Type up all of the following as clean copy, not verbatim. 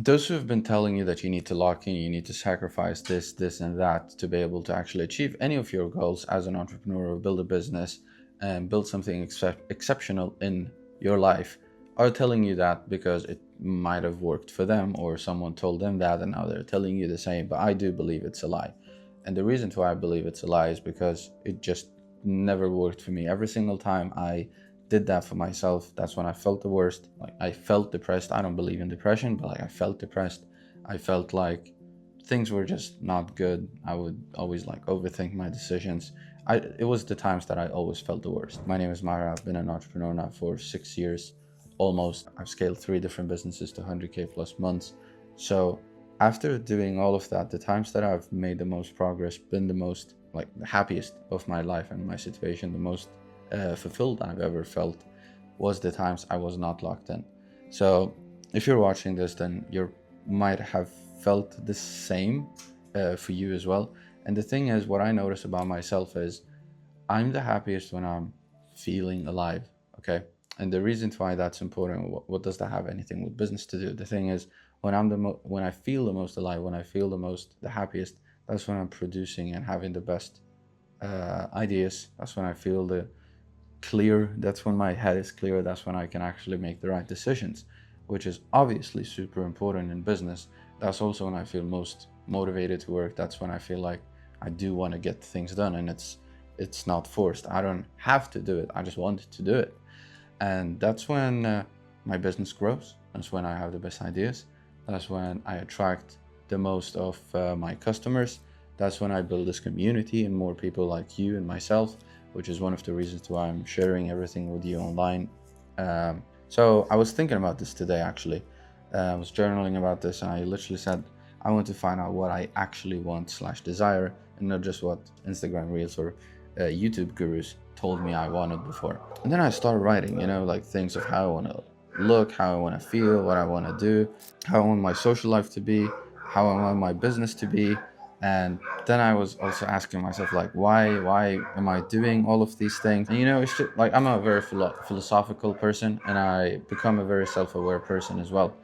those who have been telling you that you need to lock in, you need to sacrifice this, and that to be able to actually achieve any of your goals as an entrepreneur or build a business and build something exceptional in your life are telling you that because it might have worked for them or someone told them that and now they're telling you the same. But I do believe it's a lie. And the reason why I believe it's a lie is because it just never worked for me. Every single time I did that for myself, that's when I felt the worst. Like I felt depressed. I don't believe in depression, but like I felt depressed. I felt like things were just not good. I would always like overthink my decisions. It was the times that I always felt the worst. My name is Mara. I've been an entrepreneur now for 6 years almost. I've scaled 3 different businesses to 100K plus months. So after doing all of that, the times that I've made the most progress, been the most like the happiest of my life and my situation, the most fulfilled I've ever felt was the times I was not locked in. So if you're watching this, then you might have felt the same for you as well. And the thing is, what I notice about myself is I'm the happiest when I'm feeling alive. Okay. And the reason why that's important, what does that have anything with business to do? The thing is, when I feel the most alive, when I feel the happiest, that's when I'm producing and having the best ideas. That's when I feel the clear. That's when my head is clear. That's when I can actually make the right decisions, which is obviously super important in business. That's also when I feel most motivated to work. That's when I feel like I do want to get things done, and it's not forced. I don't have to do it. I just want to do it. And that's when my business grows. That's when I have the best ideas. That's when I attract the most of my customers. That's when I build this community and more people like you and myself, which is one of the reasons why I'm sharing everything with you online. So I was thinking about this today, actually. I was journaling about this, and I literally said, I want to find out what I actually want / desire, and not just what Instagram Reels or YouTube gurus told me I wanted before. And then I started writing, like things of how I want to look, how I want to feel, what I want to do, how I want my social life to be, how I want my business to be. And then I was also asking myself, like, why am I doing all of these things? And it's just like I'm a very philosophical person, and I become a very self-aware person as well.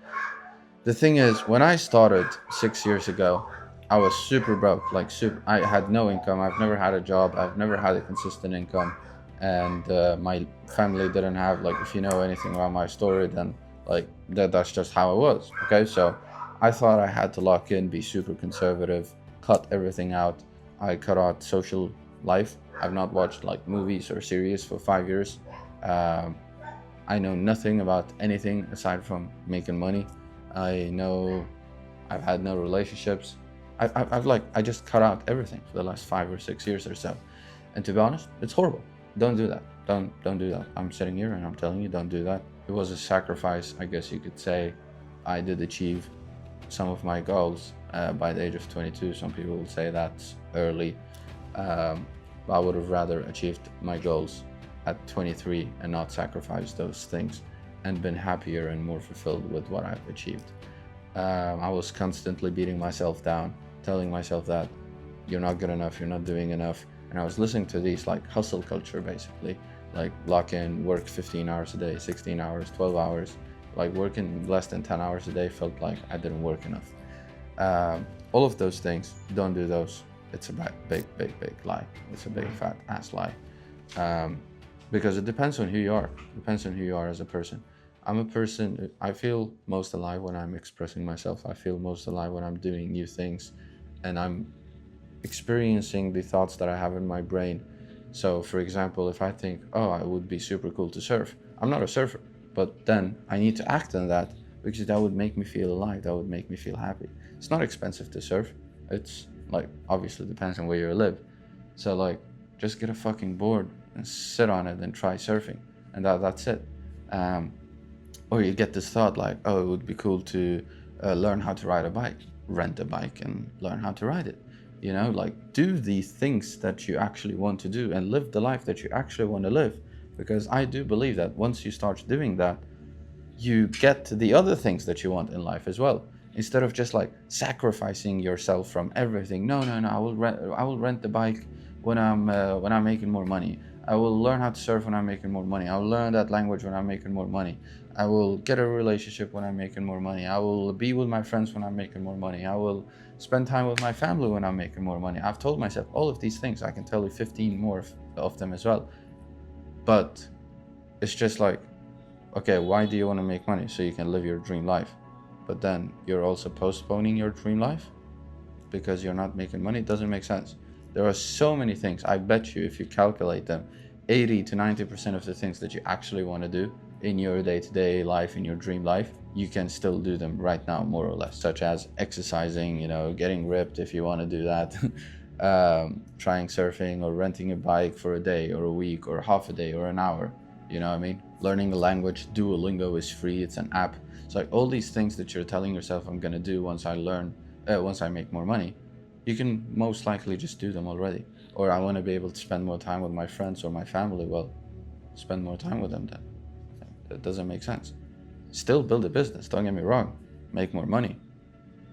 The thing is, when I started 6 years ago, I was super broke. Like, I had no income. I've never had a job. I've never had a consistent income, and my family didn't have, like, if you know anything about my story, then like that's just how it was. Okay, so I thought I had to lock in, be super conservative, cut everything out. I cut out social life. I've not watched like movies or series for 5 years. Um, I know nothing about anything aside from making money. I've had no relationships. I just cut out everything for the last 5 or 6 years or so. And to be honest, it's horrible. Don't do that. Don't do that. I'm sitting here and I'm telling you, don't do that. It was a sacrifice, I guess you could say. I did achieve some of my goals by the age of 22. Some people will say that's early. I would have rather achieved my goals at 23 and not sacrificed those things and been happier and more fulfilled with what I've achieved. I was constantly beating myself down, telling myself that you're not good enough, you're not doing enough. And I was listening to these like hustle culture, basically, like lock in, work 15 hours a day, 16 hours, 12 hours. Like working less than 10 hours a day felt like I didn't work enough. All of those things, don't do those. It's a big lie. It's a big fat ass lie. Because it depends on who you are. It depends on who you are as a person. I'm a person, I feel most alive when I'm expressing myself. I feel most alive when I'm doing new things and I'm experiencing the thoughts that I have in my brain. So for example, if I think, oh, it would be super cool to surf, I'm not a surfer, but then I need to act on that because that would make me feel alive. That would make me feel happy. It's not expensive to surf. It's like, obviously depends on where you live. So like, just get a fucking board and sit on it and try surfing. And that's it. Or you get this thought like, oh, it would be cool to learn how to ride a bike. Rent a bike and learn how to ride it. Like do the things that you actually want to do and live the life that you actually want to live. Because I do believe that once you start doing that, you get the other things that you want in life as well. Instead of just like sacrificing yourself from everything. No, I will rent the bike when I'm making more money. I will learn how to surf when I'm making more money. I'll learn that language when I'm making more money. I will get a relationship when I'm making more money. I will be with my friends when I'm making more money. I will spend time with my family when I'm making more money. I've told myself all of these things. I can tell you 15 more of them as well. But it's just like, okay, why do you want to make money? So you can live your dream life. But then you're also postponing your dream life because you're not making money. It doesn't make sense. There are so many things. I bet you if you calculate them, 80 to 90% of the things that you actually want to do in your day-to-day life, in your dream life, you can still do them right now, more or less, such as exercising, getting ripped if you want to do that, trying surfing or renting a bike for a day or a week or half a day or an hour. You know what I mean? Learning a language. Duolingo is free. It's an app. It's like all these things that you're telling yourself I'm going to do once I make more money, you can most likely just do them already. Or I want to be able to spend more time with my friends or my family. Well, spend more time with them then. That doesn't make sense. Still build a business, don't get me wrong. Make more money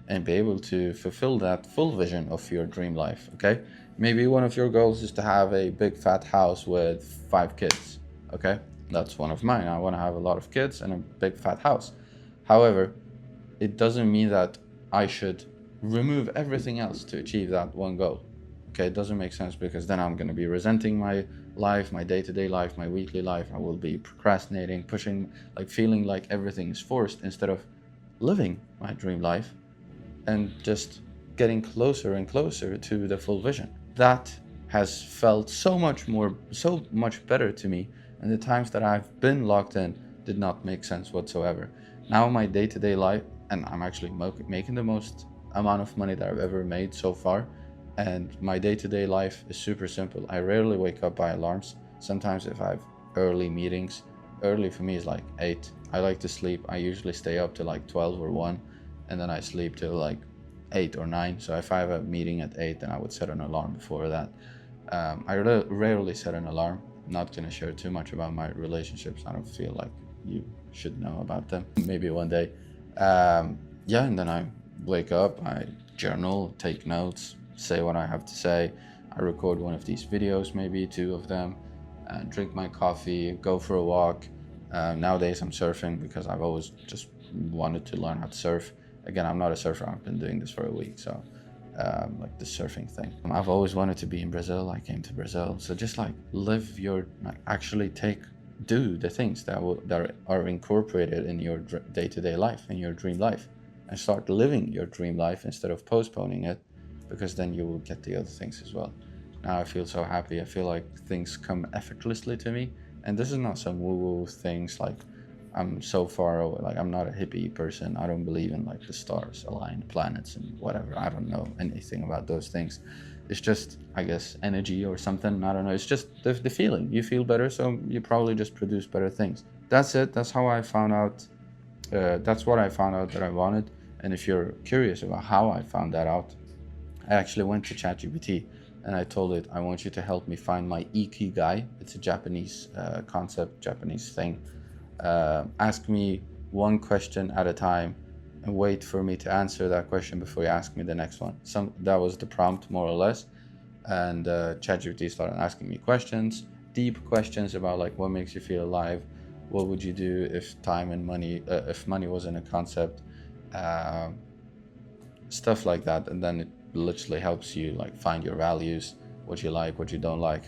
and be able to fulfill that full vision of your dream life, okay? Maybe one of your goals is to have a big fat house with 5 kids, okay? That's one of mine. I want to have a lot of kids and a big fat house. However, it doesn't mean that I should remove everything else to achieve that one goal. Okay, it doesn't make sense because then I'm going to be resenting my life, my day-to-day life, my weekly life. I will be procrastinating, pushing, like feeling like everything is forced instead of living my dream life and just getting closer and closer to the full vision. That has felt so much better to me. And the times that I've been locked in did not make sense whatsoever. Now my day-to-day life, and I'm actually making the most amount of money that I've ever made so far. And my day-to-day life is super simple. I rarely wake up by alarms. Sometimes if I have early meetings, early for me is like 8. I like to sleep. I usually stay up to like 12 or 1, and then I sleep till like 8 or 9. So if I have a meeting at 8, then I would set an alarm before that. I rarely set an alarm. I'm not going to share too much about my relationships. I don't feel like you should know about them. Maybe one day. And then I wake up, I journal, take notes, say what I have to say. I record one of these videos, maybe 2 of them, drink my coffee, go for a walk. Nowadays I'm surfing because I've always just wanted to learn how to surf. Again, I'm not a surfer. I've been doing this for a week, so like the surfing thing. I've always wanted to be in Brazil. I came to Brazil. So just like do the things that are incorporated in your day-to-day life, in your dream life, and start living your dream life instead of postponing it, because then you will get the other things as well. Now I feel so happy. I feel like things come effortlessly to me. And this is not some woo-woo things like I'm so far away. Like I'm not a hippie person. I don't believe in like the stars aligned planets and whatever. I don't know anything about those things. It's just, I guess, energy or something. I don't know. It's just the feeling. You feel better, so you probably just produce better things. That's it. That's how I found out. That's what I found out that I wanted. And if you're curious about how I found that out, I actually went to ChatGPT and I told it, I want you to help me find my ikigai. It's a Japanese concept, Japanese thing. Ask me one question at a time and wait for me to answer that question before you ask me the next one. That was the prompt, more or less. And ChatGPT started asking me questions, deep questions about like what makes you feel alive, what would you do if if money wasn't a concept, stuff like that. And then it literally helps you like find your values, what you like, what you don't like,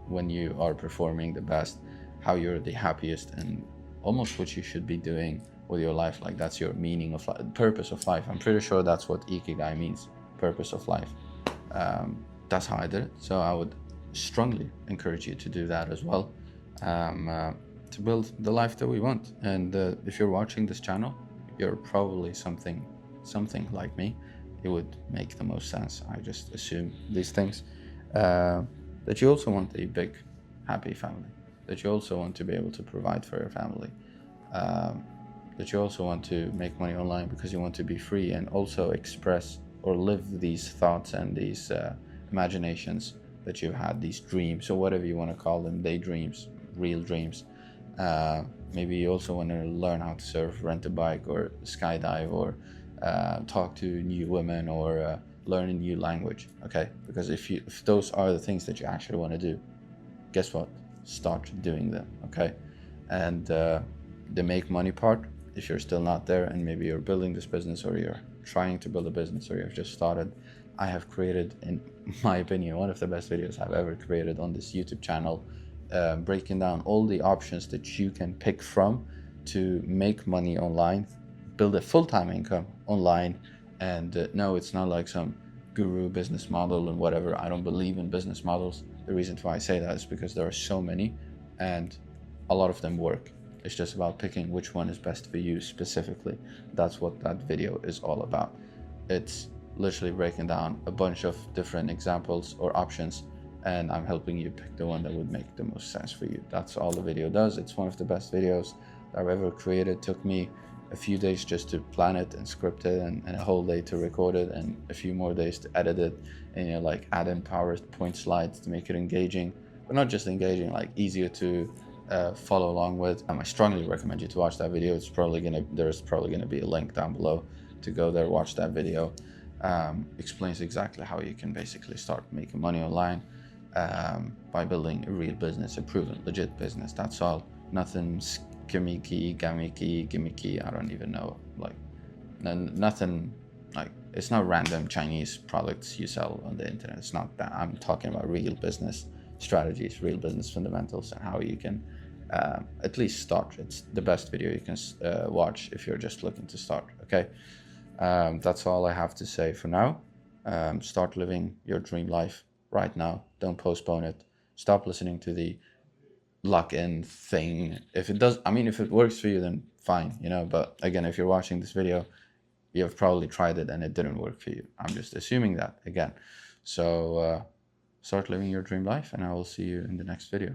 when you are performing the best, how you're the happiest, and almost what you should be doing with your life. Like that's your meaning of life, purpose of life. I'm pretty sure that's what ikigai means, purpose of life. That's how I did it. So I would strongly encourage you to do that as well, to build the life that we want. And if you're watching this channel, you're probably something like me. It would make the most sense. I just assume these things, that you also want a big happy family, that you also want to be able to provide for your family, that you also want to make money online because you want to be free and also express or live these thoughts and these imaginations that you've had, these dreams, or whatever you want to call them, daydreams, real dreams. Maybe you also want to learn how to surf, rent a bike, or skydive, or talk to new women, or learn a new language. Okay, because if those are the things that you actually want to do, guess what? Start doing them. Okay, and the make money part, if you're still not there and maybe you're building this business or you're trying to build a business or you've just started, I have created, in my opinion, one of the best videos I've ever created on this YouTube channel, breaking down all the options that you can pick from to make money online, build a full-time income online. And no, it's not like some guru business model and whatever. I don't believe in business models. The reason why I say that is because there are so many and a lot of them work. It's just about picking which one is best for you specifically. That's what that video is all about. It's literally breaking down a bunch of different examples or options, and I'm helping you pick the one that would make the most sense for you. That's all the video does. It's one of the best videos that I've ever created. It took me a few days just to plan it and script it, and a whole day to record it, and a few more days to edit it, and like add in PowerPoint slides to make it engaging, but not just engaging, like easier to follow along with. I strongly recommend you to watch that video. There's probably gonna be a link down below to go there, watch that video. Explains exactly how you can basically start making money online by building a real business, a proven, legit business. That's all. Nothing gimmicky, I don't even know. Like nothing. Like, it's not random Chinese products you sell on the internet. It's not that. I'm talking about real business strategies, real business fundamentals, and how you can at least start. It's the best video you can watch if you're just looking to start. Okay, that's all I have to say for now. Start living your dream life right now. Don't postpone it. Stop listening to the lock-in thing. If it does, I mean, if it works for you, then fine, you know. But again, if you're watching this video, you've probably tried it and it didn't work for you. I'm just assuming that again. So start living your dream life, and I will see you in the next video.